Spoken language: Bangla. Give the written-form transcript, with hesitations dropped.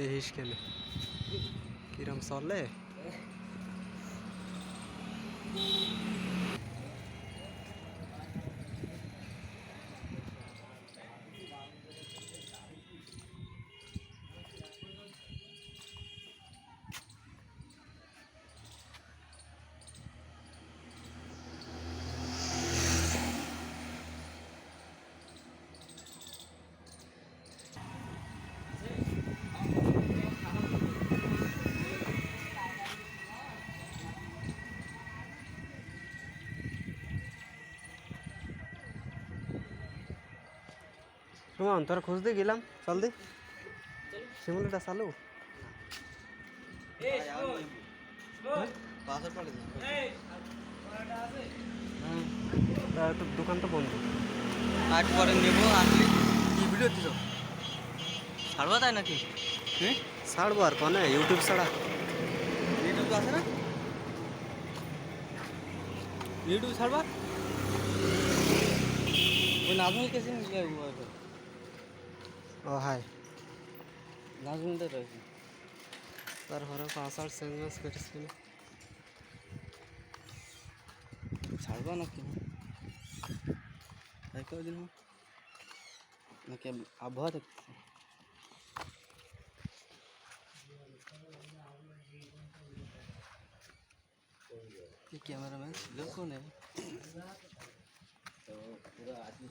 দেখিস কেন কিরম চলে। সুমন তোর খোঁজ দিয়ে গেলাম, চল দি শিমুলিটা চালু। তোর দোকান তো বন্ধ, আজ পরে নেবো। আসলে কি ভিডিও দিছ ছাড়বা তাই নাকি? হ্যাঁ ছাড়বো আর কনে, ইউটিউব ছাড়া। ইউটিউব তো আছে না, ইউটিউব ছাড়বা। ওই নাজমুল কেসে ও হাই নাজমুলটা রয়েছে। তারপরে পাসওয়ার্ড চেঞ্জ করেছিল। ছাড়বা নাকি তাই কদিন নাকি আবহাওয়া দেখতেছি। ক্যামেরাম্যান ছিল কোনে? তো পুরো আসি